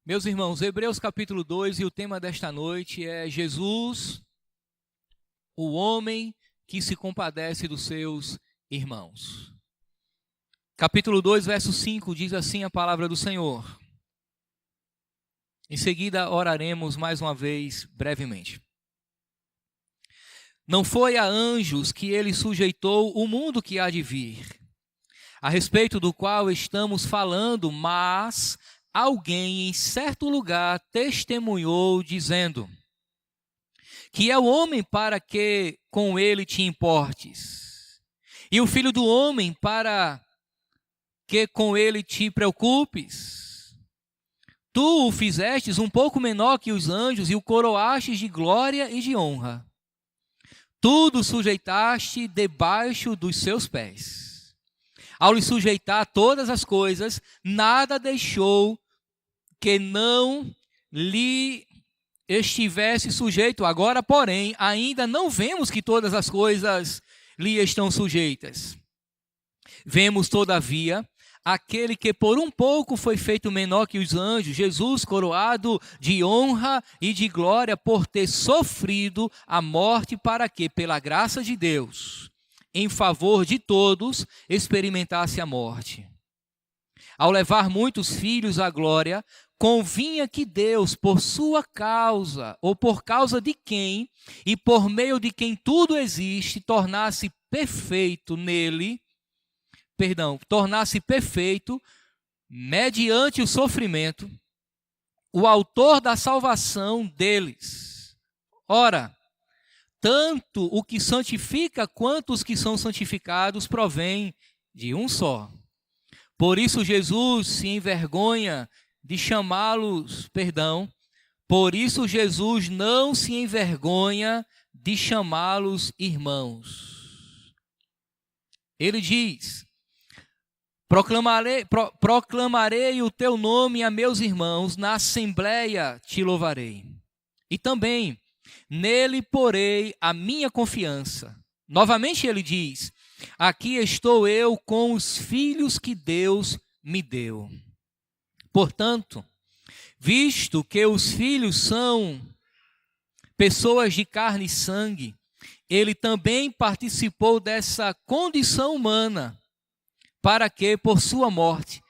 Meus irmãos, Hebreus capítulo 2 e o tema desta noite é Jesus, o homem que se compadece dos seus irmãos. Capítulo 2, verso 5 diz assim a palavra do Senhor. Em seguida oraremos mais uma vez brevemente. Não foi a anjos que ele sujeitou o mundo que há de vir, a respeito do qual estamos falando, mas alguém em certo lugar testemunhou dizendo: que é o homem para que com ele te importes, e o filho do homem para que com ele te preocupes. Tu o fizestes um pouco menor que os anjos e o coroastes de glória e de honra. Tudo sujeitaste debaixo dos seus pés. Ao lhe sujeitar todas as coisas, nada deixou que não lhe estivesse sujeito. Agora, porém, ainda não vemos que todas as coisas lhe estão sujeitas. Vemos, todavia, aquele que por um pouco foi feito menor que os anjos, Jesus, coroado de honra e de glória por ter sofrido a morte, para que, pela graça de Deus, em favor de todos, experimentasse a morte. Ao levar muitos filhos à glória, convinha que Deus, por sua causa, ou por causa de quem, e por meio de quem tudo existe, tornasse perfeito, mediante o sofrimento, o autor da salvação deles. Ora, tanto o que santifica quanto os que são santificados provém de um só. Por isso Jesus se envergonha de chamá-los, por isso Jesus não se envergonha de chamá-los irmãos. Ele diz: proclamarei o teu nome a meus irmãos, na assembleia te louvarei. E também nele porei a minha confiança. Novamente ele diz: aqui estou eu com os filhos que Deus me deu. Portanto, visto que os filhos são pessoas de carne e sangue, ele também participou dessa condição humana, para que, por sua morte,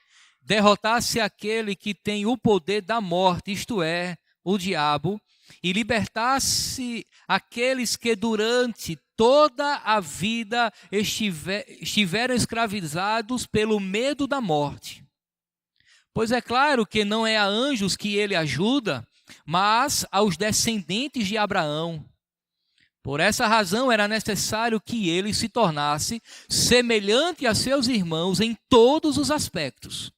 derrotasse aquele que tem o poder da morte, isto é, o diabo, e libertasse aqueles que durante toda a vida estiveram escravizados pelo medo da morte. Pois é claro que não é a anjos que ele ajuda, mas aos descendentes de Abraão. Por essa razão era necessário que ele se tornasse semelhante a seus irmãos em todos os aspectos,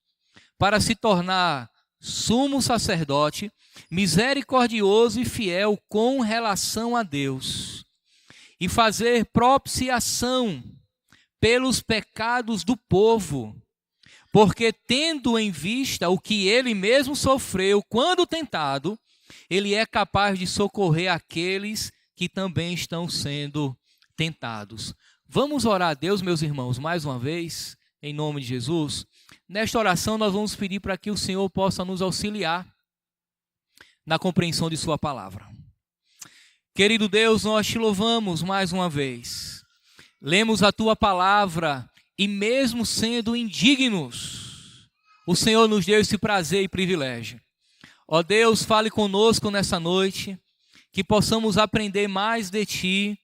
para se tornar sumo sacerdote, misericordioso e fiel com relação a Deus, e fazer propiciação pelos pecados do povo, porque tendo em vista o que ele mesmo sofreu quando tentado, ele é capaz de socorrer aqueles que também estão sendo tentados. Vamos orar a Deus, meus irmãos, mais uma vez, em nome de Jesus. Nesta oração nós vamos pedir para que o Senhor possa nos auxiliar na compreensão de sua palavra. Querido Deus, nós te louvamos mais uma vez. Lemos a tua palavra e mesmo sendo indignos, o Senhor nos deu esse prazer e privilégio. Ó Deus, fale conosco nessa noite, que possamos aprender mais de ti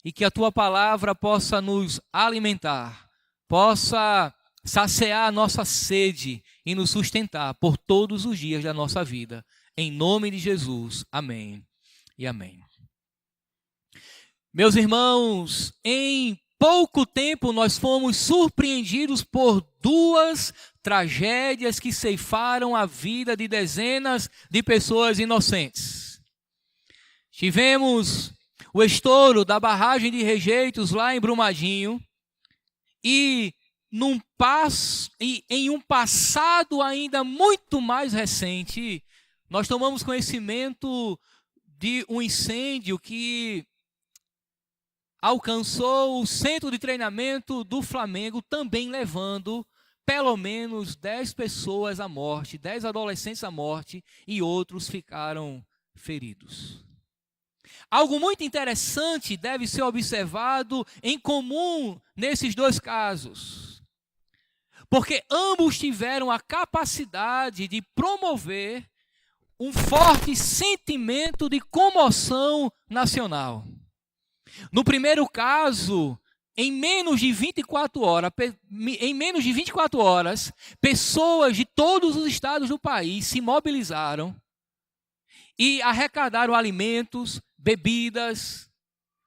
e que a tua palavra possa nos alimentar, possa saciar a nossa sede e nos sustentar por todos os dias da nossa vida. Em nome de Jesus, amém e amém. Meus irmãos, em pouco tempo nós fomos surpreendidos por duas tragédias que ceifaram a vida de dezenas de pessoas inocentes. Tivemos o estouro da barragem de Rejeitos lá em Brumadinho e em um passado ainda muito mais recente, nós tomamos conhecimento de um incêndio que alcançou o centro de treinamento do Flamengo, também levando pelo menos 10 pessoas à morte, 10 adolescentes à morte, e outros ficaram feridos. Algo muito interessante deve ser observado em comum nesses dois casos, porque ambos tiveram a capacidade de promover um forte sentimento de comoção nacional. No primeiro caso, em menos de 24 horas, pessoas de todos os estados do país se mobilizaram e arrecadaram alimentos, bebidas,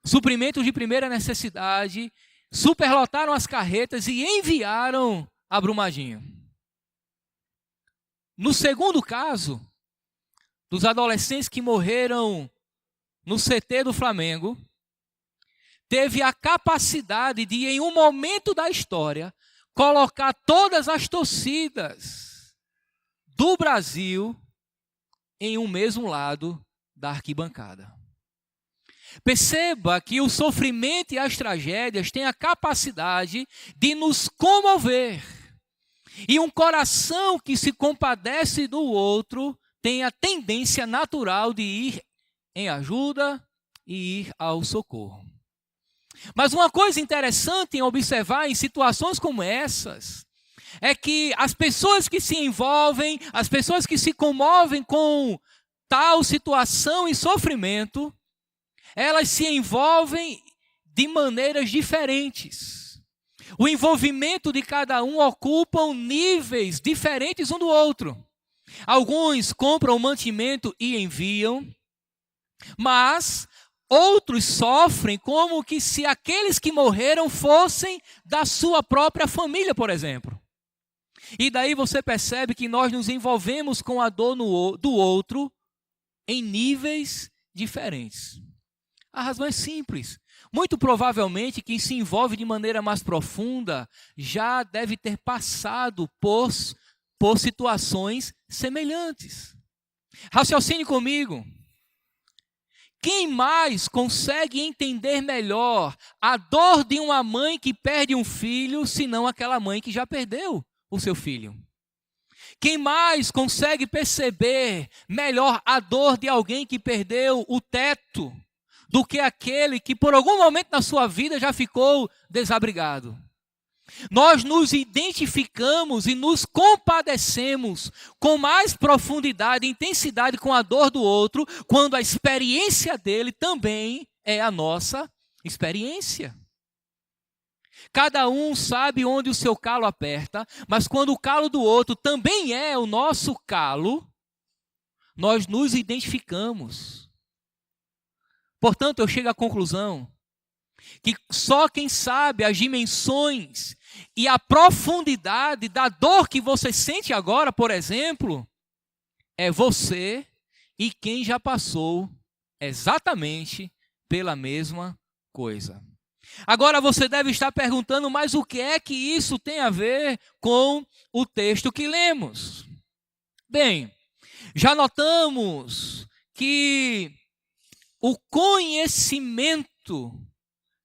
suprimentos de primeira necessidade, superlotaram as carretas e enviaram a Brumadinho. No segundo caso, dos adolescentes que morreram no CT do Flamengo, teve a capacidade de, em um momento da história, colocar todas as torcidas do Brasil em um mesmo lado da arquibancada. Perceba que o sofrimento e as tragédias têm a capacidade de nos comover. E um coração que se compadece do outro tem a tendência natural de ir em ajuda e ir ao socorro. Mas uma coisa interessante em observar em situações como essas é que as pessoas que se envolvem, as pessoas que se comovem com tal situação e sofrimento, elas se envolvem de maneiras diferentes. O envolvimento de cada um ocupa níveis diferentes um do outro. Alguns compram mantimento e enviam, mas outros sofrem como que se aqueles que morreram fossem da sua própria família, por exemplo. E daí você percebe que nós nos envolvemos com a dor do outro em níveis diferentes. A razão é simples. Muito provavelmente quem se envolve de maneira mais profunda já deve ter passado por situações semelhantes. Raciocine comigo. Quem mais consegue entender melhor a dor de uma mãe que perde um filho, senão aquela mãe que já perdeu o seu filho? Quem mais consegue perceber melhor a dor de alguém que perdeu o teto do que aquele que por algum momento na sua vida já ficou desabrigado? Nós nos identificamos e nos compadecemos com mais profundidade e intensidade com a dor do outro, quando a experiência dele também é a nossa experiência. Cada um sabe onde o seu calo aperta, mas quando o calo do outro também é o nosso calo, nós nos identificamos. Portanto, eu chego à conclusão que só quem sabe as dimensões e a profundidade da dor que você sente agora, por exemplo, é você e quem já passou exatamente pela mesma coisa. Agora você deve estar perguntando, mas o que é que isso tem a ver com o texto que lemos? Bem, já notamos que o conhecimento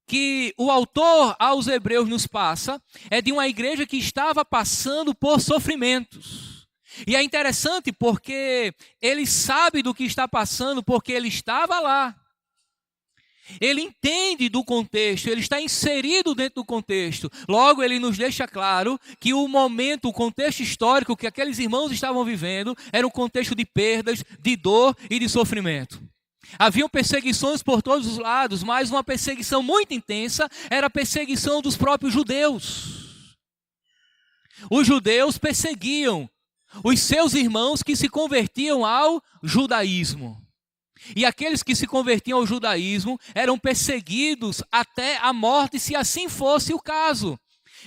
que o autor aos Hebreus nos passa é de uma igreja que estava passando por sofrimentos. E é interessante porque ele sabe do que está passando porque ele estava lá. Ele entende do contexto, ele está inserido dentro do contexto. Logo, ele nos deixa claro que o momento, o contexto histórico que aqueles irmãos estavam vivendo era um contexto de perdas, de dor e de sofrimento. Haviam perseguições por todos os lados, mas uma perseguição muito intensa era a perseguição dos próprios judeus. Os judeus perseguiam os seus irmãos que se convertiam ao judaísmo. E aqueles que se convertiam ao judaísmo eram perseguidos até a morte, se assim fosse o caso.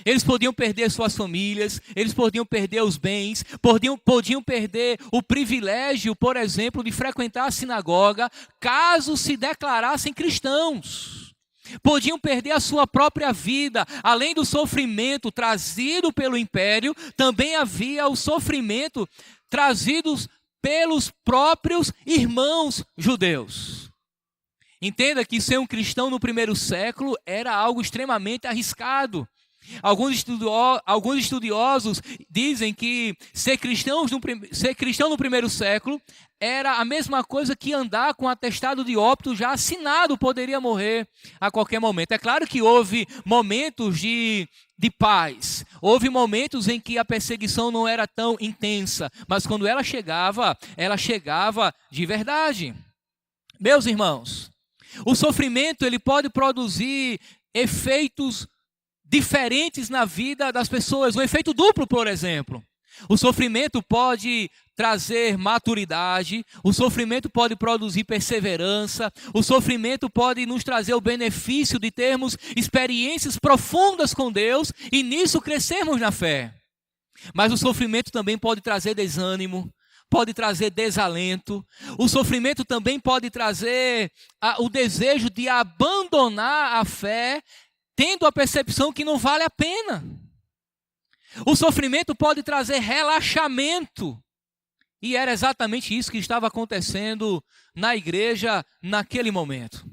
Eles podiam perder suas famílias, eles podiam perder os bens, podiam perder o privilégio, por exemplo, de frequentar a sinagoga, caso se declarassem cristãos. Podiam perder a sua própria vida. Além do sofrimento trazido pelo império, também havia o sofrimento trazido pelos próprios irmãos judeus. Entenda que ser um cristão no primeiro século era algo extremamente arriscado. Alguns estudiosos dizem que ser cristão no primeiro século era a mesma coisa que andar com atestado de óbito já assinado, poderia morrer a qualquer momento. É claro que houve momentos de paz, houve momentos em que a perseguição não era tão intensa, mas quando ela chegava de verdade. Meus irmãos, o sofrimento ele pode produzir efeitos diferentes na vida das pessoas. Um efeito duplo, por exemplo. O sofrimento pode trazer maturidade, o sofrimento pode produzir perseverança, o sofrimento pode nos trazer o benefício de termos experiências profundas com Deus e nisso crescermos na fé. Mas o sofrimento também pode trazer desânimo, pode trazer desalento. O sofrimento também pode trazer o desejo de abandonar a fé, tendo a percepção que não vale a pena. O sofrimento pode trazer relaxamento. E era exatamente isso que estava acontecendo na igreja naquele momento.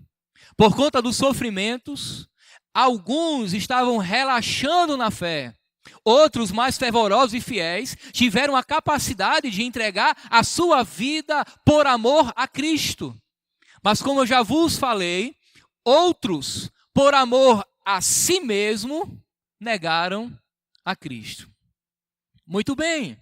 Por conta dos sofrimentos, alguns estavam relaxando na fé. Outros, mais fervorosos e fiéis, tiveram a capacidade de entregar a sua vida por amor a Cristo. Mas como eu já vos falei, outros, por amor a si mesmo, negaram a Cristo. Muito bem.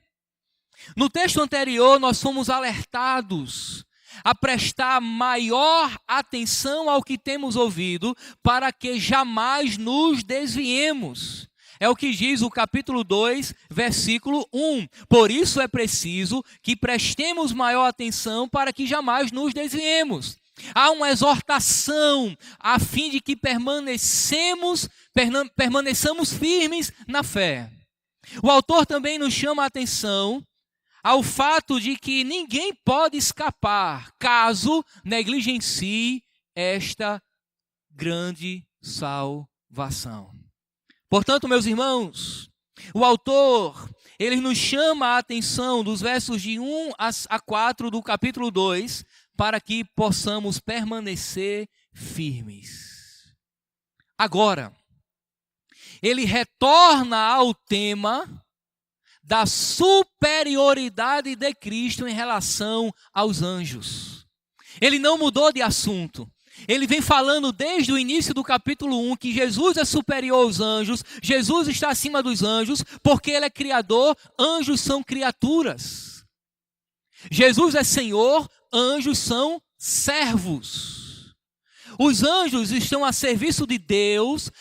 No texto anterior, nós fomos alertados a prestar maior atenção ao que temos ouvido, para que jamais nos desviemos. É o que diz o capítulo 2, versículo 1. Por isso é preciso que prestemos maior atenção para que jamais nos desviemos. Há uma exortação a fim de que permaneçamos firmes na fé. O autor também nos chama a atenção ao fato de que ninguém pode escapar caso negligencie esta grande salvação. Portanto, meus irmãos, o autor, ele nos chama a atenção dos versos de 1 a 4 do capítulo 2, para que possamos permanecer firmes. Agora, ele retorna ao tema da superioridade de Cristo em relação aos anjos. Ele não mudou de assunto. Ele vem falando desde o início do capítulo 1 que Jesus é superior aos anjos, Jesus está acima dos anjos, porque Ele é Criador, anjos são criaturas. Jesus é Senhor, anjos são servos. Os anjos estão a serviço de Deus,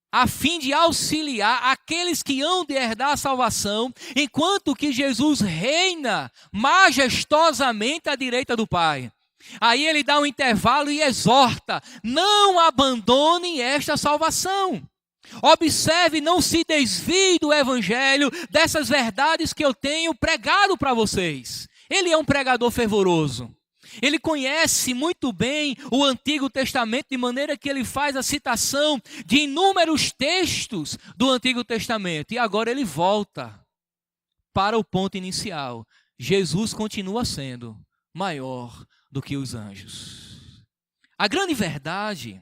a fim de auxiliar aqueles que hão de herdar a salvação, enquanto que Jesus reina majestosamente à direita do Pai. Aí ele dá um intervalo e exorta: não abandone esta salvação. Observe, não se desvie do evangelho, dessas verdades que eu tenho pregado para vocês. Ele é um pregador fervoroso. Ele conhece muito bem o Antigo Testamento, de maneira que ele faz a citação de inúmeros textos do Antigo Testamento. E agora ele volta para o ponto inicial. Jesus continua sendo maior do que os anjos. A grande verdade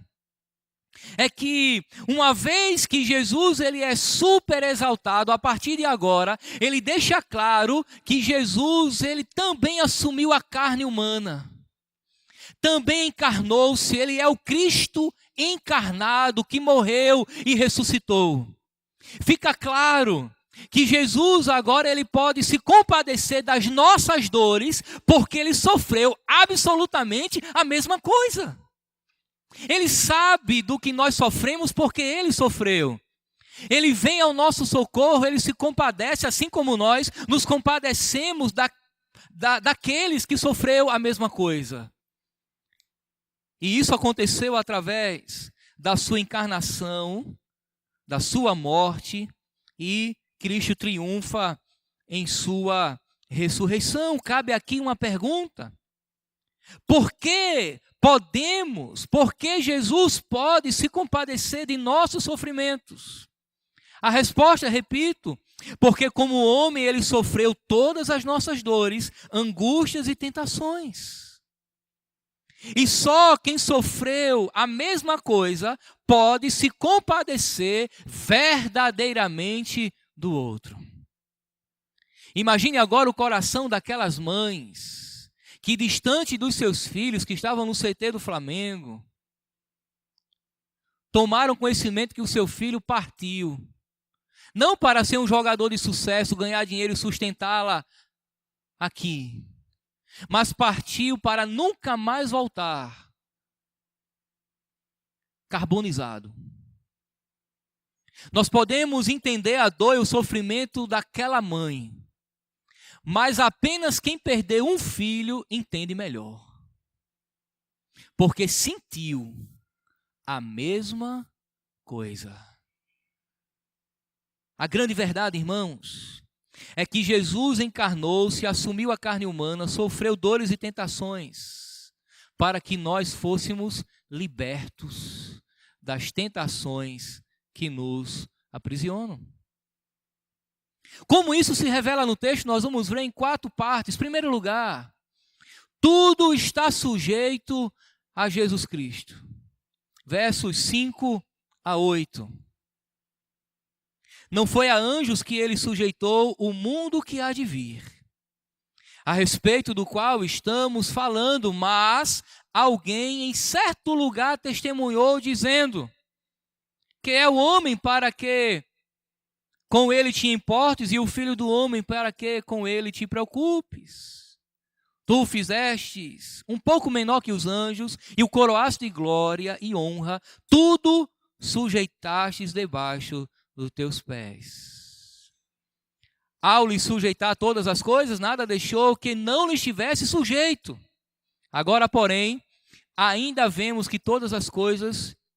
é que, uma vez que Jesus ele é super exaltado, a partir de agora, ele deixa claro que Jesus ele também assumiu a carne humana. Também encarnou-se, ele é o Cristo encarnado que morreu e ressuscitou. Fica claro que Jesus agora ele pode se compadecer das nossas dores, porque ele sofreu absolutamente a mesma coisa. Ele sabe do que nós sofremos porque ele sofreu. Ele vem ao nosso socorro, ele se compadece, assim como nós nos compadecemos daqueles que sofreu a mesma coisa. E isso aconteceu através da sua encarnação, da sua morte, e Cristo triunfa em sua ressurreição. Cabe aqui uma pergunta: por que Jesus pode se compadecer de nossos sofrimentos? A resposta, repito, porque como homem ele sofreu todas as nossas dores, angústias e tentações. E só quem sofreu a mesma coisa pode se compadecer verdadeiramente do outro. Imagine agora o coração daquelas mães que, distante dos seus filhos que estavam no CT do Flamengo, tomaram conhecimento que o seu filho partiu. Não para ser um jogador de sucesso, ganhar dinheiro e sustentá-la aqui, mas partiu para nunca mais voltar, carbonizado. Nós podemos entender a dor e o sofrimento daquela mãe, mas apenas quem perdeu um filho entende melhor, porque sentiu a mesma coisa. A grande verdade, irmãos, é que Jesus encarnou-se, assumiu a carne humana, sofreu dores e tentações, para que nós fôssemos libertos das tentações que nos aprisionam. Como isso se revela no texto, nós vamos ver em 4 partes. Em primeiro lugar, tudo está sujeito a Jesus Cristo. Versos 5 a 8. Não foi a anjos que ele sujeitou o mundo que há de vir, a respeito do qual estamos falando, mas alguém em certo lugar testemunhou, dizendo: que é o homem para que com ele te importes, e o filho do homem para que com ele te preocupes. Tu fizestes um pouco menor que os anjos, e o coroaste de glória e honra, tudo sujeitastes debaixo dos teus pés. Ao lhe sujeitar todas as coisas, nada deixou que não lhe estivesse sujeito. Agora, porém, ainda não vemos que todas as coisas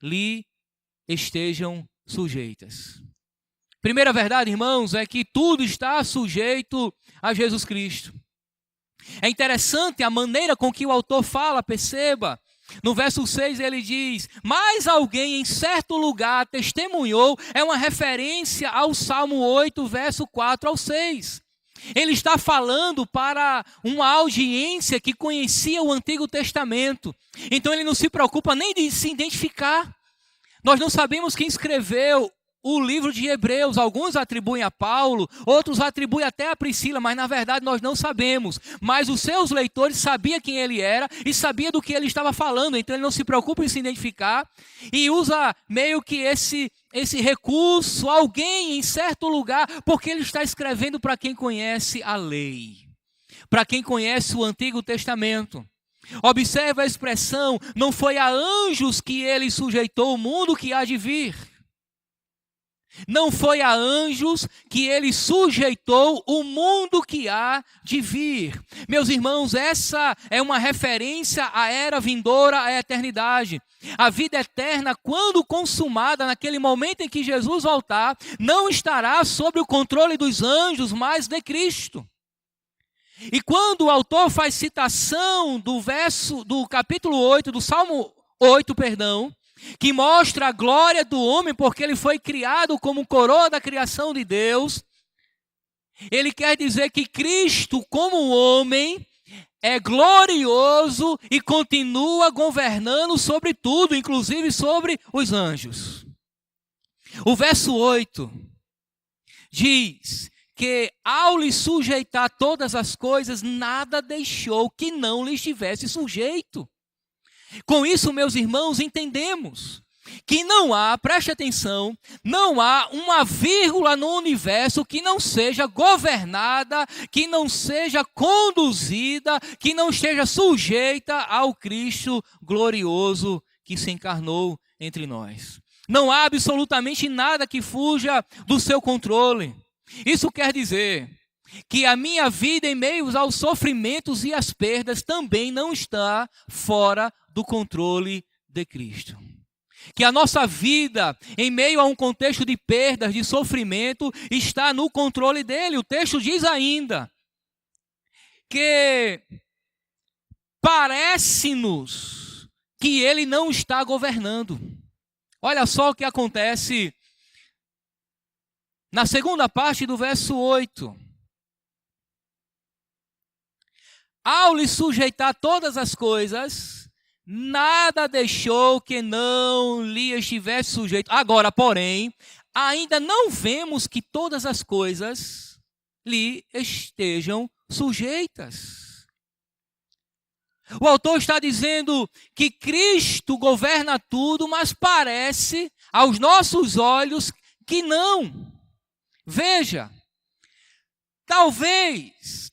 lhe estejam sujeitas. Primeira verdade, irmãos, é que tudo está sujeito a Jesus Cristo. É interessante a maneira com que o autor fala, perceba. No verso 6 ele diz: mas alguém em certo lugar testemunhou, é uma referência ao Salmo 8, verso 4 ao 6. Ele está falando para uma audiência que conhecia o Antigo Testamento. Então ele não se preocupa nem de se identificar. Nós não sabemos quem escreveu o livro de Hebreus. Alguns atribuem a Paulo, outros atribuem até a Priscila, mas na verdade nós não sabemos. Mas os seus leitores sabiam quem ele era e sabiam do que ele estava falando. Então ele não se preocupa em se identificar e usa meio que esse recurso, alguém em certo lugar, porque ele está escrevendo para quem conhece a lei, para quem conhece o Antigo Testamento. Observa a expressão: não foi a anjos que ele sujeitou o mundo que há de vir. Não foi a anjos que ele sujeitou o mundo que há de vir. Meus irmãos, essa é uma referência à era vindoura, à eternidade. A vida eterna, quando consumada, naquele momento em que Jesus voltar, não estará sob o controle dos anjos, mas de Cristo. E quando o autor faz citação do capítulo 8, do Salmo 8, que mostra a glória do homem, porque ele foi criado como coroa da criação de Deus, ele quer dizer que Cristo, como homem, é glorioso e continua governando sobre tudo, inclusive sobre os anjos. O verso 8 diz que ao lhe sujeitar todas as coisas, nada deixou que não lhe estivesse sujeito. Com isso, meus irmãos, entendemos que não há, preste atenção, não há uma vírgula no universo que não seja governada, que não seja conduzida, que não esteja sujeita ao Cristo glorioso que se encarnou entre nós. Não há absolutamente nada que fuja do seu controle. Isso quer dizer que a minha vida em meio aos sofrimentos e às perdas também não está fora do controle de Cristo. Que a nossa vida, em meio a um contexto de perdas, de sofrimento, está no controle dele. O texto diz ainda que parece-nos que ele não está governando. Olha só o que acontece na segunda parte do verso 8. ao lhe sujeitar todas as coisas, nada deixou que não lhe estivesse sujeito. Agora, porém, ainda não vemos que todas as coisas lhe estejam sujeitas. O autor está dizendo que Cristo governa tudo, mas parece, aos nossos olhos, que não. Veja, talvez,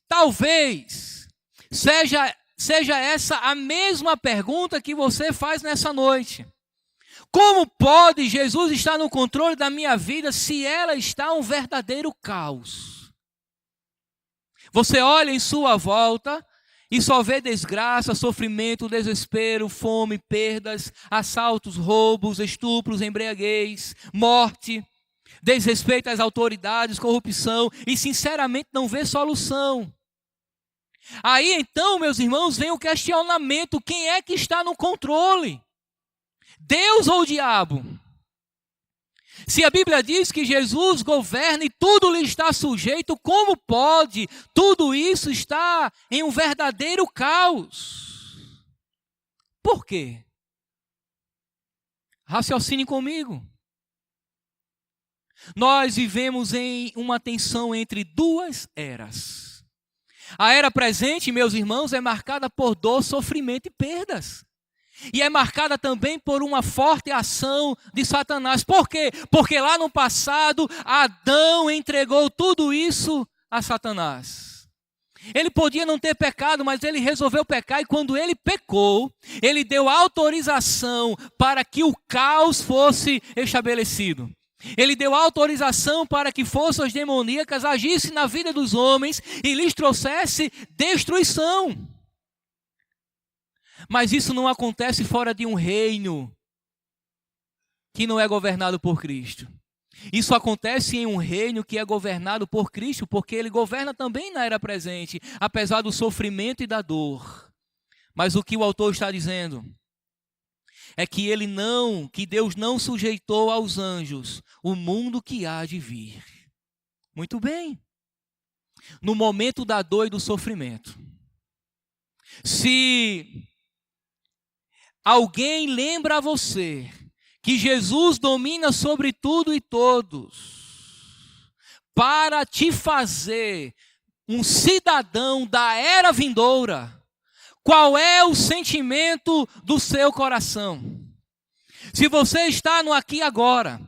seja essa a mesma pergunta que você faz nessa noite. Como pode Jesus estar no controle da minha vida se ela está um verdadeiro caos? Você olha em sua volta e só vê desgraça, sofrimento, desespero, fome, perdas, assaltos, roubos, estupros, embriaguez, morte, desrespeito às autoridades, corrupção e sinceramente não vê solução. Aí então, meus irmãos, vem o questionamento: quem é que está no controle? Deus ou o diabo? Se a Bíblia diz que Jesus governa e tudo lhe está sujeito, como pode tudo isso estar em um verdadeiro caos? Por quê? Raciocine comigo. Nós vivemos em uma tensão entre duas eras. A era presente, meus irmãos, é marcada por dor, sofrimento e perdas. E é marcada também por uma forte ação de Satanás. Por quê? Porque lá no passado, Adão entregou tudo isso a Satanás. Ele podia não ter pecado, mas ele resolveu pecar. E quando ele pecou, ele deu autorização para que o caos fosse estabelecido. Ele deu autorização para que forças demoníacas agissem na vida dos homens e lhes trouxesse destruição. Mas isso não acontece fora de um reino que não é governado por Cristo. Isso acontece em um reino que é governado por Cristo, porque Ele governa também na era presente, apesar do sofrimento e da dor. Mas o que o autor está dizendo é que Deus não sujeitou aos anjos o mundo que há de vir. Muito bem. No momento da dor e do sofrimento, se alguém lembra a você que Jesus domina sobre tudo e todos, para te fazer um cidadão da era vindoura, qual é o sentimento do seu coração? Se você está no aqui e agora,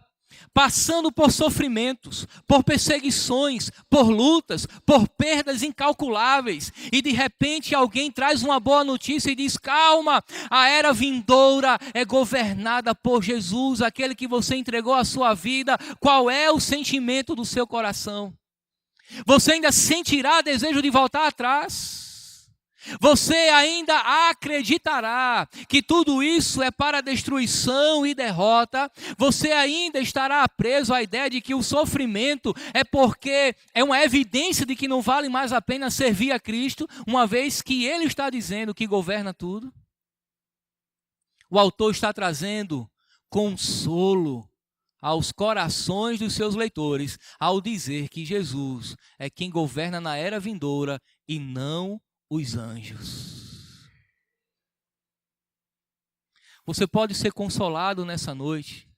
passando por sofrimentos, por perseguições, por lutas, por perdas incalculáveis, e de repente alguém traz uma boa notícia e diz: calma, a era vindoura é governada por Jesus, aquele que você entregou a sua vida. Qual é o sentimento do seu coração? Você ainda sentirá desejo de voltar atrás? Você ainda acreditará que tudo isso é para destruição e derrota? Você ainda estará preso à ideia de que o sofrimento é porque é uma evidência de que não vale mais a pena servir a Cristo, uma vez que Ele está dizendo que governa tudo? O autor está trazendo consolo aos corações dos seus leitores ao dizer que Jesus é quem governa na era vindoura e não os anjos. Você pode ser consolado nessa noite,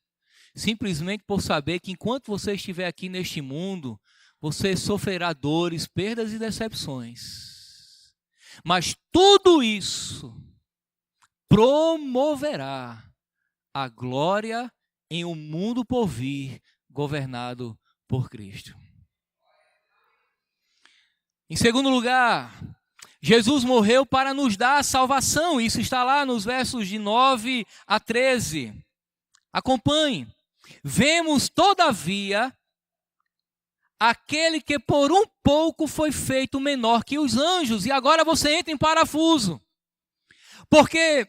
simplesmente por saber que enquanto você estiver aqui neste mundo, você sofrerá dores, perdas e decepções. Mas tudo isso promoverá a glória em um mundo por vir, governado por Cristo. Em segundo lugar, Jesus morreu para nos dar a salvação. Isso está lá nos versos de 9 a 13. Acompanhe. Vemos, todavia, aquele que por um pouco foi feito menor que os anjos. E agora você entra em parafuso. Porque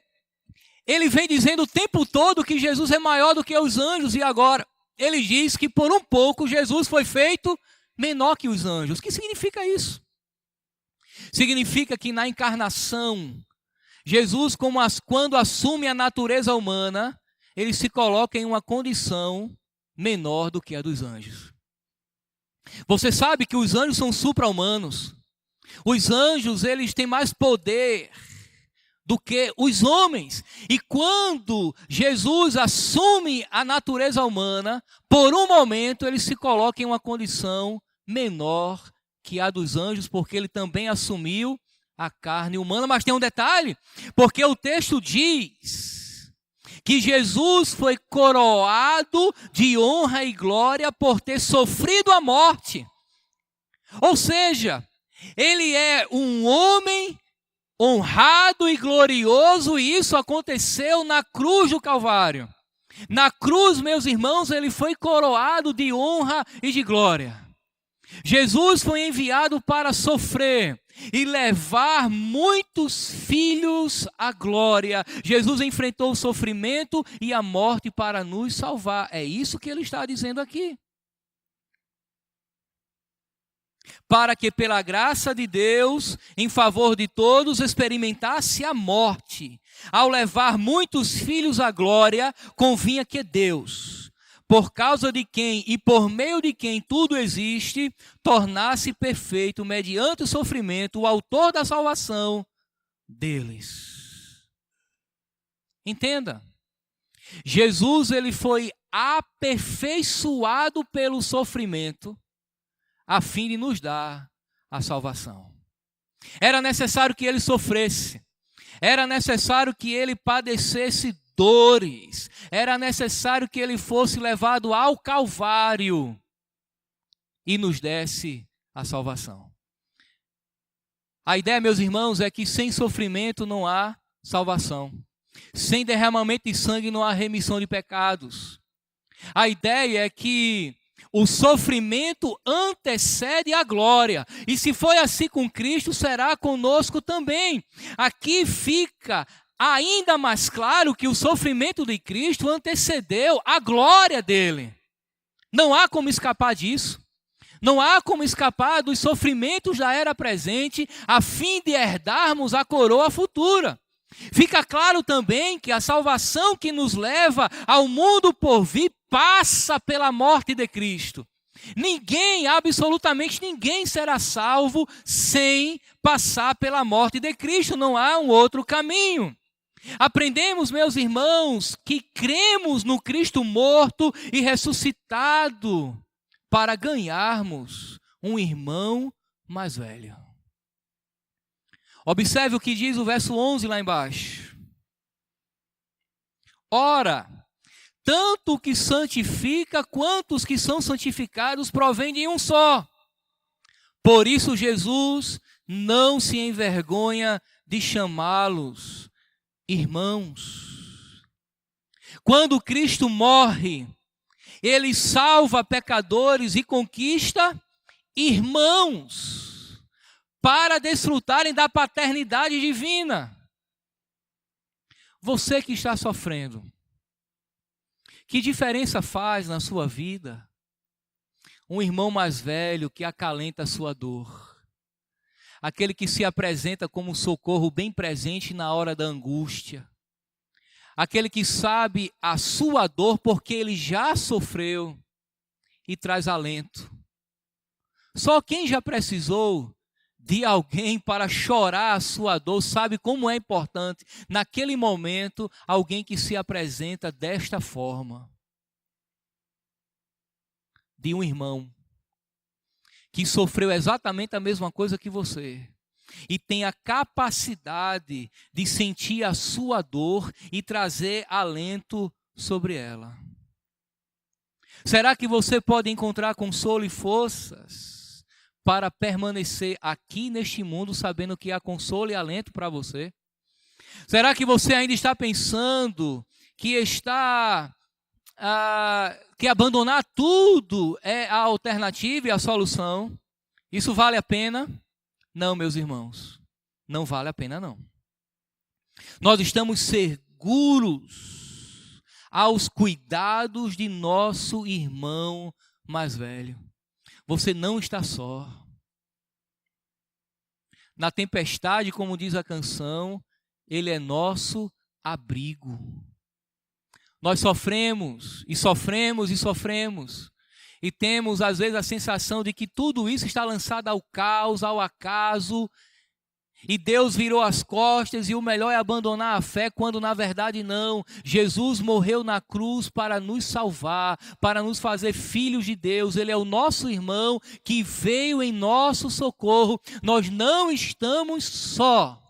ele vem dizendo o tempo todo que Jesus é maior do que os anjos. E agora ele diz que por um pouco Jesus foi feito menor que os anjos. O que significa isso? Significa que na encarnação, Jesus, quando assume a natureza humana, ele se coloca em uma condição menor do que a dos anjos. Você sabe que os anjos são supra-humanos. Os anjos, eles têm mais poder do que os homens. E quando Jesus assume a natureza humana, por um momento ele se coloca em uma condição menor que a dos anjos, porque ele também assumiu a carne humana. Mas tem um detalhe, porque o texto diz que Jesus foi coroado de honra e glória por ter sofrido a morte. Ou seja, ele é um homem honrado e glorioso, e isso aconteceu na cruz do Calvário. Na cruz, meus irmãos, ele foi coroado de honra e de glória. Jesus foi enviado para sofrer e levar muitos filhos à glória. Jesus enfrentou o sofrimento e a morte para nos salvar. É isso que ele está dizendo aqui. Para que pela graça de Deus, em favor de todos, experimentasse a morte. Ao levar muitos filhos à glória, convinha que Deus, por causa de quem e por meio de quem tudo existe, tornasse perfeito, mediante o sofrimento, o autor da salvação deles. Entenda, Jesus ele foi aperfeiçoado pelo sofrimento, a fim de nos dar a salvação. Era necessário que ele sofresse, era necessário que ele padecesse dores, era necessário que ele fosse levado ao Calvário e nos desse a salvação. A ideia, meus irmãos, é que sem sofrimento não há salvação. Sem derramamento de sangue não há remissão de pecados. A ideia é que o sofrimento antecede a glória. E se foi assim com Cristo, será conosco também. Aqui fica ainda mais claro que o sofrimento de Cristo antecedeu a glória dele. Não há como escapar disso. Não há como escapar dos sofrimentos da era presente, a fim de herdarmos a coroa futura. Fica claro também que a salvação que nos leva ao mundo por vir passa pela morte de Cristo. Ninguém, absolutamente ninguém será salvo sem passar pela morte de Cristo. Não há um outro caminho. Aprendemos, meus irmãos, que cremos no Cristo morto e ressuscitado para ganharmos um irmão mais velho. Observe o que diz o verso 11 lá embaixo. Ora, tanto o que santifica quanto os que são santificados provém de um só. Por isso Jesus não se envergonha de chamá-los irmãos. Quando Cristo morre, ele salva pecadores e conquista irmãos para desfrutarem da paternidade divina. Você que está sofrendo, que diferença faz na sua vida um irmão mais velho que acalenta a sua dor? Aquele que se apresenta como socorro bem presente na hora da angústia. Aquele que sabe a sua dor porque ele já sofreu e traz alento. Só quem já precisou de alguém para chorar a sua dor sabe como é importante, naquele momento, alguém que se apresenta desta forma. De um irmão que sofreu exatamente a mesma coisa que você e tem a capacidade de sentir a sua dor e trazer alento sobre ela. Será que você pode encontrar consolo e forças para permanecer aqui neste mundo sabendo que há consolo e alento para você? Será que você ainda está pensando que que abandonar tudo é a alternativa e a solução? Isso vale a pena? Não, meus irmãos, não vale a pena não. Nós estamos seguros aos cuidados de nosso irmão mais velho. Você não está só. Na tempestade, como diz a canção, ele é nosso abrigo. Nós sofremos e sofremos e sofremos. E temos, às vezes, a sensação de que tudo isso está lançado ao caos, ao acaso, e Deus virou as costas e o melhor é abandonar a fé, quando na verdade não. Jesus morreu na cruz para nos salvar, para nos fazer filhos de Deus. Ele é o nosso irmão que veio em nosso socorro. Nós não estamos só.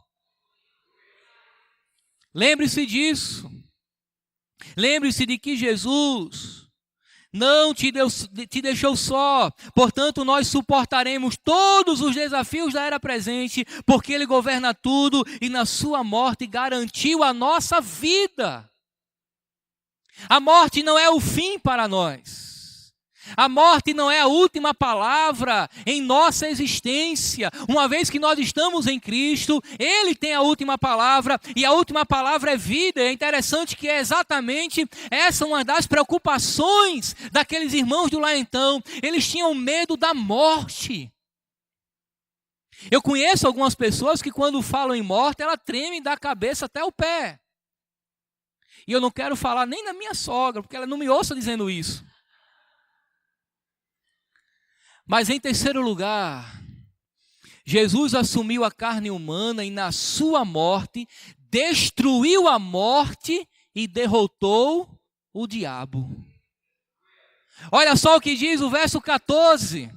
Lembre-se disso. Lembre-se de que Jesus não te deixou só, portanto nós suportaremos todos os desafios da era presente, porque Ele governa tudo e na sua morte garantiu a nossa vida. A morte não é o fim para nós. A morte não é a última palavra em nossa existência. Uma vez que nós estamos em Cristo, Ele tem a última palavra, e a última palavra é vida. É interessante que é exatamente essa uma das preocupações daqueles irmãos do lá então. Eles tinham medo da morte. Eu conheço algumas pessoas que quando falam em morte, ela treme da cabeça até o pé. E eu não quero falar nem da minha sogra, porque ela não me ouça dizendo isso. Mas em terceiro lugar, Jesus assumiu a carne humana e na sua morte destruiu a morte e derrotou o diabo. Olha só o que diz o verso 14.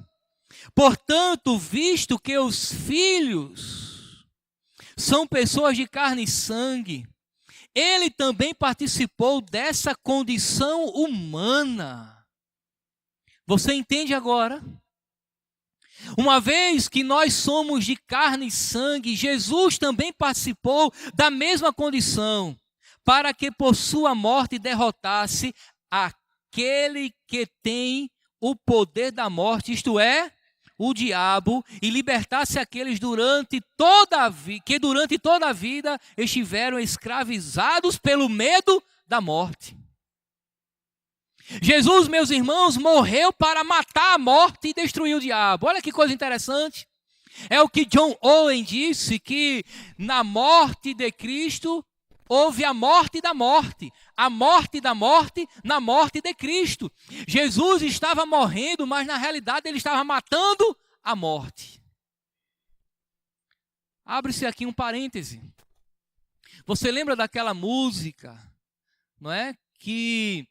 Portanto, visto que os filhos são pessoas de carne e sangue, Ele também participou dessa condição humana. Você entende agora? Uma vez que nós somos de carne e sangue, Jesus também participou da mesma condição, para que por sua morte derrotasse aquele que tem o poder da morte, isto é, o diabo, e libertasse aqueles que durante toda a vida estiveram escravizados pelo medo da morte. Jesus, meus irmãos, morreu para matar a morte e destruir o diabo. Olha que coisa interessante. É o que John Owen disse, que na morte de Cristo houve a morte da morte na morte de Cristo. Jesus estava morrendo, mas na realidade ele estava matando a morte. Abre-se aqui um parêntese. Você lembra daquela música, não é? Que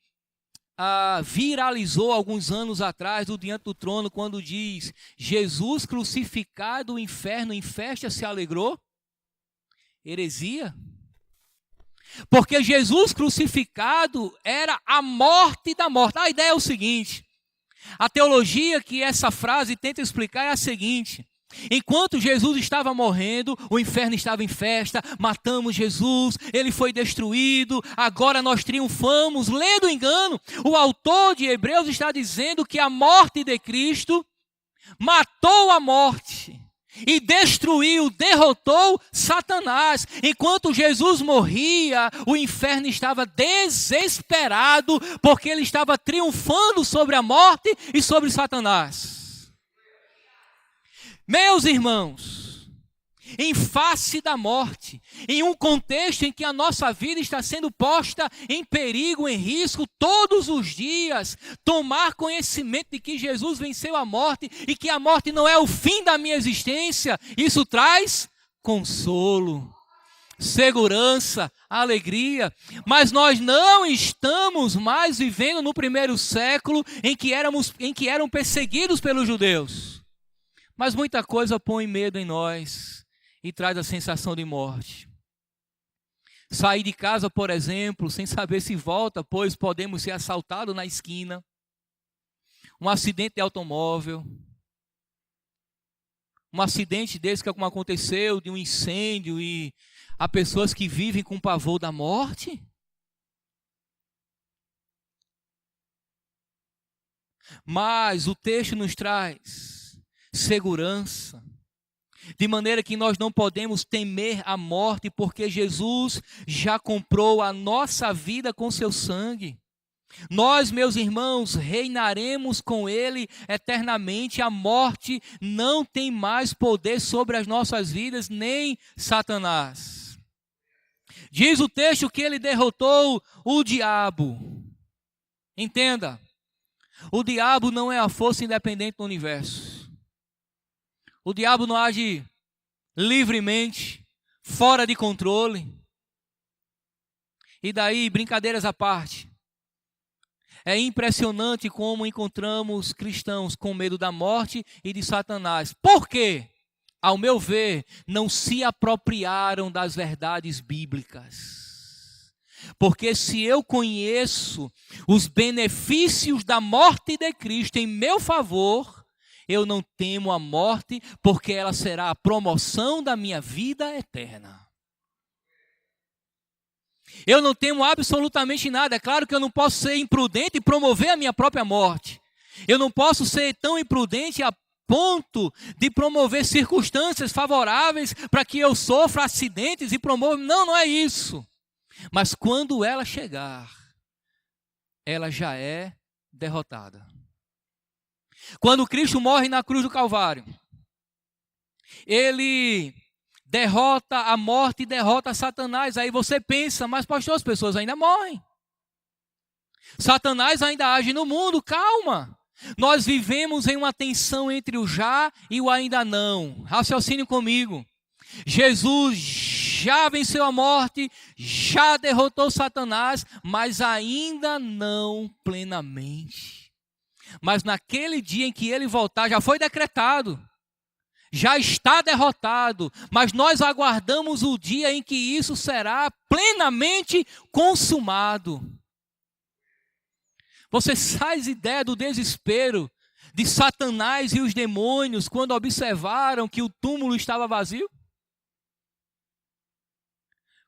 viralizou alguns anos atrás, do Diante do Trono, quando diz: Jesus crucificado, o inferno em festa se alegrou? Heresia. Porque Jesus crucificado era a morte da morte. A ideia é o seguinte: a teologia que essa frase tenta explicar é a seguinte: enquanto Jesus estava morrendo, o inferno estava em festa, matamos Jesus, ele foi destruído, agora nós triunfamos. Lendo o engano, o autor de Hebreus está dizendo que a morte de Cristo matou a morte e destruiu, derrotou Satanás. Enquanto Jesus morria, o inferno estava desesperado, porque ele estava triunfando sobre a morte e sobre Satanás. Meus irmãos, em face da morte, em um contexto em que a nossa vida está sendo posta em perigo, em risco todos os dias, tomar conhecimento de que Jesus venceu a morte e que a morte não é o fim da minha existência, isso traz consolo, segurança, alegria. Mas nós não estamos mais vivendo no primeiro século em que eram perseguidos pelos judeus. Mas muita coisa põe medo em nós e traz a sensação de morte. Sair de casa, por exemplo, sem saber se volta, pois podemos ser assaltados na esquina. Um acidente de automóvel. Um acidente desse que aconteceu, de um incêndio, e há pessoas que vivem com pavor da morte. Mas o texto nos traz segurança, de maneira que nós não podemos temer a morte, porque Jesus já comprou a nossa vida com seu sangue. Nós, meus irmãos, reinaremos com Ele eternamente. A morte não tem mais poder sobre as nossas vidas, nem Satanás. Diz o texto que Ele derrotou o diabo. Entenda. O diabo não é a força independente do universo. O diabo não age livremente, fora de controle. E daí, brincadeiras à parte, é impressionante como encontramos cristãos com medo da morte e de Satanás. Por quê? Ao meu ver, não se apropriaram das verdades bíblicas. Porque se eu conheço os benefícios da morte de Cristo em meu favor, eu não temo a morte, porque ela será a promoção da minha vida eterna. Eu não temo absolutamente nada. É claro que eu não posso ser imprudente e promover a minha própria morte. Eu não posso ser tão imprudente a ponto de promover circunstâncias favoráveis para que eu sofra acidentes e promova. Não, não é isso. Mas quando ela chegar, ela já é derrotada. Quando Cristo morre na cruz do Calvário, ele derrota a morte e derrota Satanás. Aí você pensa, mas pastor, as pessoas ainda morrem. Satanás ainda age no mundo, calma. Nós vivemos em uma tensão entre o já e o ainda não. Raciocine comigo. Jesus já venceu a morte, já derrotou Satanás, mas ainda não plenamente. Mas naquele dia em que ele voltar, já foi decretado, já está derrotado, mas nós aguardamos o dia em que isso será plenamente consumado. Você faz ideia do desespero de Satanás e os demônios quando observaram que o túmulo estava vazio?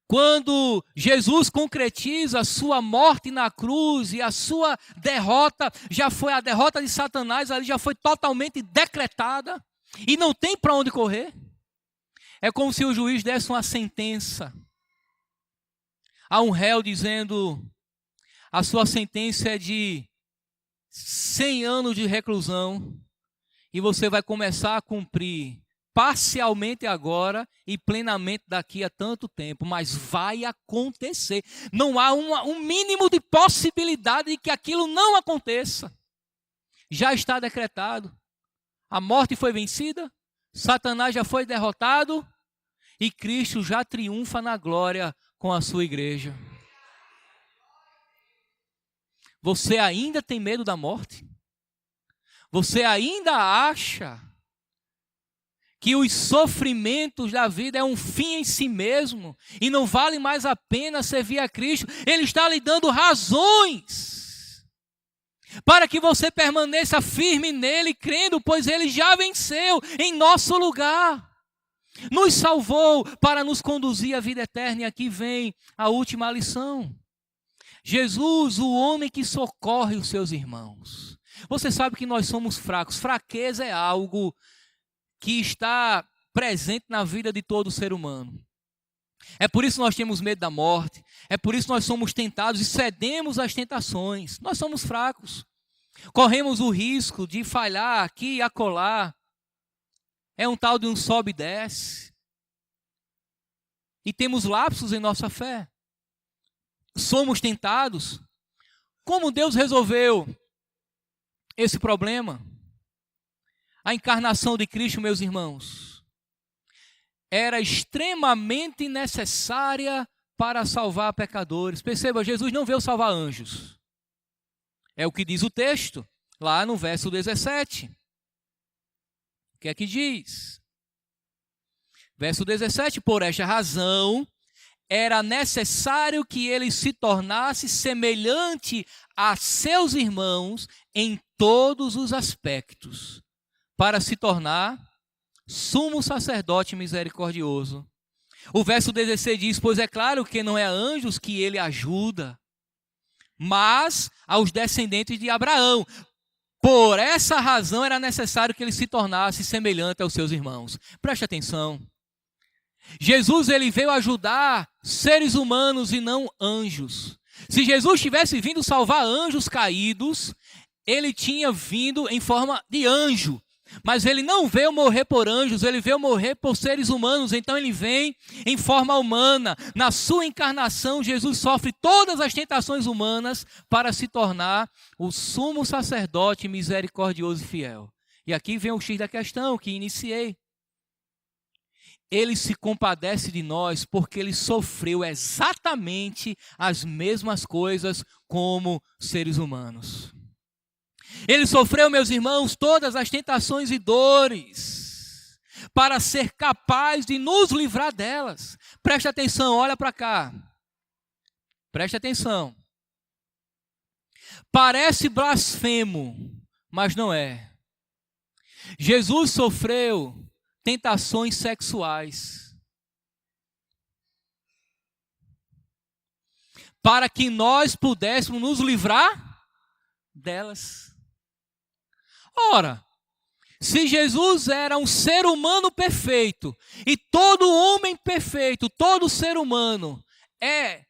Quando Jesus concretiza a sua morte na cruz e a sua derrota, já foi a derrota de Satanás, ali já foi totalmente decretada e não tem para onde correr. É como se o juiz desse uma sentença a um réu dizendo: a sua sentença é de 100 anos de reclusão e você vai começar a cumprir parcialmente agora e plenamente daqui a tanto tempo, mas vai acontecer. Não há um mínimo de possibilidade de que aquilo não aconteça. Já está decretado. A morte foi vencida, Satanás já foi derrotado e Cristo já triunfa na glória com a sua igreja. Você ainda tem medo da morte? Você ainda acha que os sofrimentos da vida é um fim em si mesmo e não vale mais a pena servir a Cristo? Ele está lhe dando razões para que você permaneça firme nele, crendo, pois ele já venceu em nosso lugar. Nos salvou para nos conduzir à vida eterna. E aqui vem a última lição. Jesus, o homem que socorre os seus irmãos. Você sabe que nós somos fracos. Fraqueza é algo que está presente na vida de todo ser humano. É por isso que nós temos medo da morte. É por isso que nós somos tentados e cedemos às tentações. Nós somos fracos. Corremos o risco de falhar aqui e acolá. É um tal de um sobe e desce. E temos lapsos em nossa fé. Somos tentados. Como Deus resolveu esse problema? A encarnação de Cristo, meus irmãos, era extremamente necessária para salvar pecadores. Perceba, Jesus não veio salvar anjos. É o que diz o texto, lá no verso 17. O que é que diz? Verso 17, por esta razão, era necessário que ele se tornasse semelhante a seus irmãos em todos os aspectos, para se tornar sumo sacerdote misericordioso. O verso 16 diz: pois é claro que não é a anjos que ele ajuda, mas aos descendentes de Abraão. Por essa razão era necessário que ele se tornasse semelhante aos seus irmãos. Preste atenção. Jesus, ele veio ajudar seres humanos e não anjos. Se Jesus tivesse vindo salvar anjos caídos, ele tinha vindo em forma de anjo. Mas ele não veio morrer por anjos, ele veio morrer por seres humanos. Então ele vem em forma humana. Na sua encarnação, Jesus sofre todas as tentações humanas para se tornar o sumo sacerdote misericordioso e fiel. E aqui vem o X da questão que iniciei. Ele se compadece de nós porque ele sofreu exatamente as mesmas coisas como seres humanos. Ele sofreu, meus irmãos, todas as tentações e dores para ser capaz de nos livrar delas. Preste atenção, olha para cá. Preste atenção. Parece blasfemo, mas não é. Jesus sofreu tentações sexuais para que nós pudéssemos nos livrar delas. Ora, se Jesus era um ser humano perfeito, e todo homem perfeito, todo ser humano é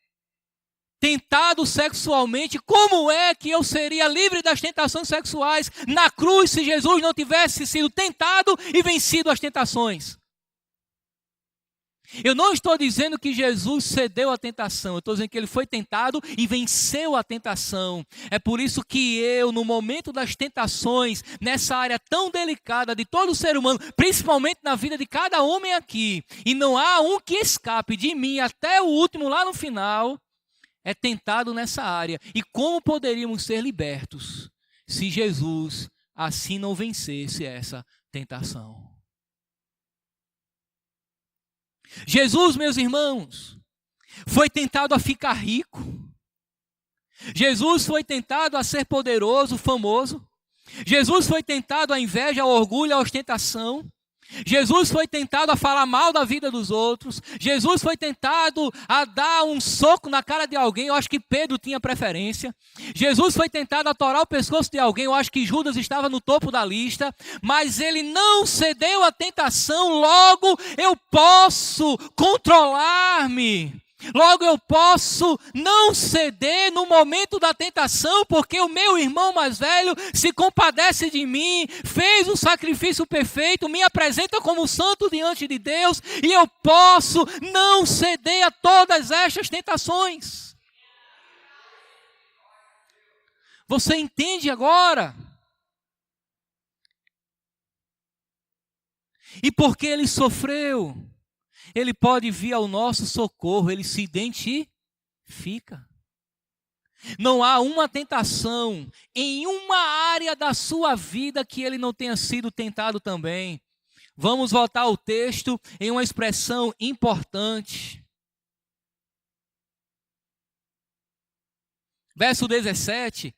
tentado sexualmente, como é que eu seria livre das tentações sexuais na cruz se Jesus não tivesse sido tentado e vencido as tentações? Eu não estou dizendo que Jesus cedeu à tentação, eu estou dizendo que ele foi tentado e venceu a tentação. É por isso que eu, no momento das tentações, nessa área tão delicada de todo ser humano, principalmente na vida de cada homem aqui, e não há um que escape de mim até o último lá no final, é tentado nessa área. E como poderíamos ser libertos se Jesus assim não vencesse essa tentação? Jesus, meus irmãos, foi tentado a ficar rico. Jesus foi tentado a ser poderoso, famoso. Jesus foi tentado à inveja, ao orgulho, à ostentação. Jesus foi tentado a falar mal da vida dos outros. Jesus foi tentado a dar um soco na cara de alguém. Eu acho que Pedro tinha preferência. Jesus foi tentado a torar o pescoço de alguém. Eu acho que Judas estava no topo da lista. Mas ele não cedeu à tentação. Logo eu posso controlar-me. Logo eu posso não ceder no momento da tentação, porque o meu irmão mais velho se compadece de mim, fez o sacrifício perfeito, me apresenta como santo diante de Deus, e eu posso não ceder a todas estas tentações. Você entende agora? E porque ele sofreu, ele pode vir ao nosso socorro, ele se identifica. Não há uma tentação em uma área da sua vida que ele não tenha sido tentado também. Vamos voltar ao texto em uma expressão importante. Verso 17.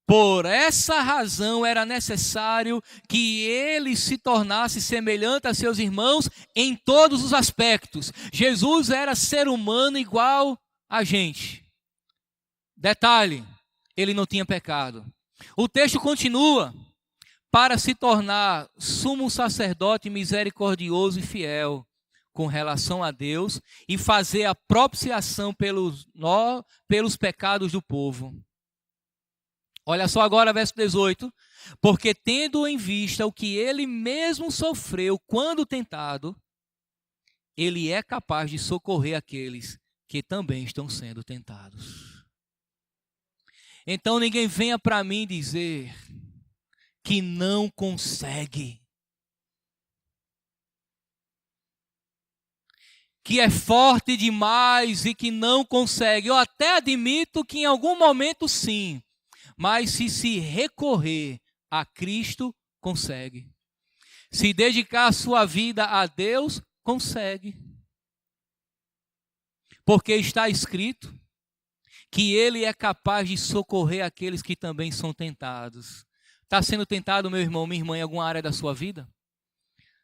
Por essa razão era necessário que ele se tornasse semelhante a seus irmãos em todos os aspectos. Jesus era ser humano igual a gente. Detalhe, ele não tinha pecado. O texto continua: para se tornar sumo sacerdote misericordioso e fiel com relação a Deus e fazer a propiciação pelos pecados do povo. Olha só agora verso 18. Porque tendo em vista o que ele mesmo sofreu quando tentado, ele é capaz de socorrer aqueles que também estão sendo tentados. Então ninguém venha para mim dizer que não consegue, que é forte demais e que não consegue. Eu até admito que em algum momento sim. Mas se recorrer a Cristo, consegue. Se dedicar a sua vida a Deus, consegue. Porque está escrito que Ele é capaz de socorrer aqueles que também são tentados. Está sendo tentado, meu irmão, minha irmã, em alguma área da sua vida?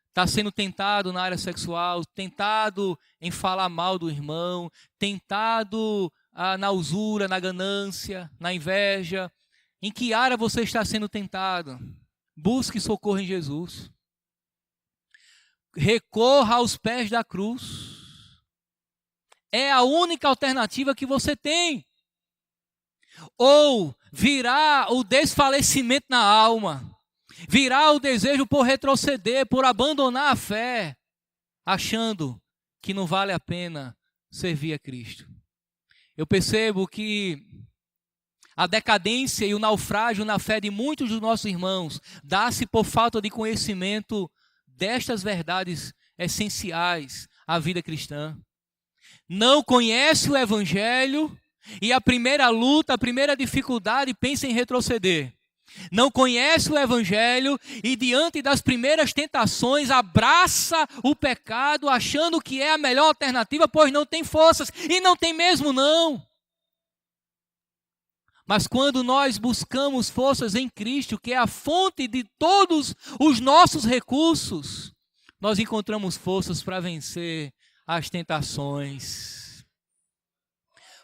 Está sendo tentado na área sexual, tentado em falar mal do irmão, tentado na usura, na ganância, na inveja. Em que área você está sendo tentado? Busque socorro em Jesus. Recorra aos pés da cruz. É a única alternativa que você tem. Ou virá o desfalecimento na alma. Virá o desejo por retroceder, por abandonar a fé, achando que não vale a pena servir a Cristo. Eu percebo que a decadência e o naufrágio na fé de muitos dos nossos irmãos dá-se por falta de conhecimento destas verdades essenciais à vida cristã. Não conhece o Evangelho e a primeira luta, a primeira dificuldade, pensa em retroceder. Não conhece o Evangelho e diante das primeiras tentações abraça o pecado achando que é a melhor alternativa, pois não tem forças, e não tem mesmo não. Mas quando nós buscamos forças em Cristo, que é a fonte de todos os nossos recursos, nós encontramos forças para vencer as tentações.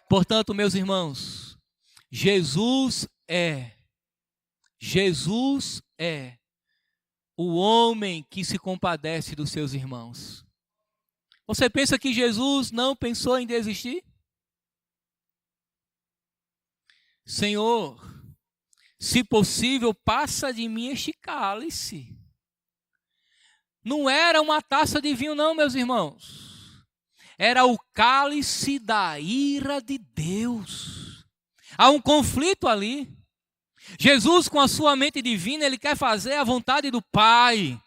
Portanto, meus irmãos, Jesus é o homem que se compadece dos seus irmãos. Você pensa que Jesus não pensou em desistir? Senhor, se possível, passa de mim este cálice. Não era uma taça de vinho, não, meus irmãos. Era o cálice da ira de Deus. Há um conflito ali. Jesus, com a sua mente divina, ele quer fazer a vontade do Pai.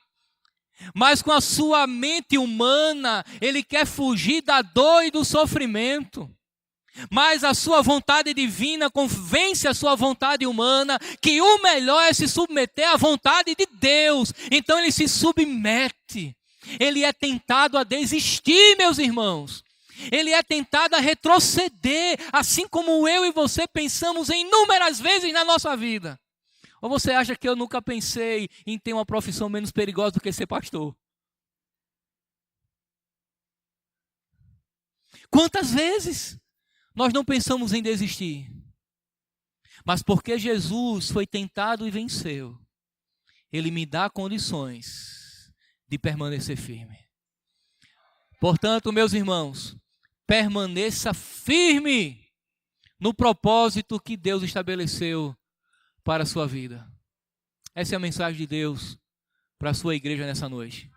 Mas com a sua mente humana, ele quer fugir da dor e do sofrimento. Mas a sua vontade divina convence a sua vontade humana que o melhor é se submeter à vontade de Deus. Então ele se submete. Ele é tentado a desistir, meus irmãos. Ele é tentado a retroceder, assim como eu e você pensamos em inúmeras vezes na nossa vida. Ou você acha que eu nunca pensei em ter uma profissão menos perigosa do que ser pastor? Quantas vezes nós não pensamos em desistir? Mas porque Jesus foi tentado e venceu, Ele me dá condições de permanecer firme. Portanto, meus irmãos, permaneça firme no propósito que Deus estabeleceu para a sua vida. Essa é a mensagem de Deus para a sua igreja nessa noite.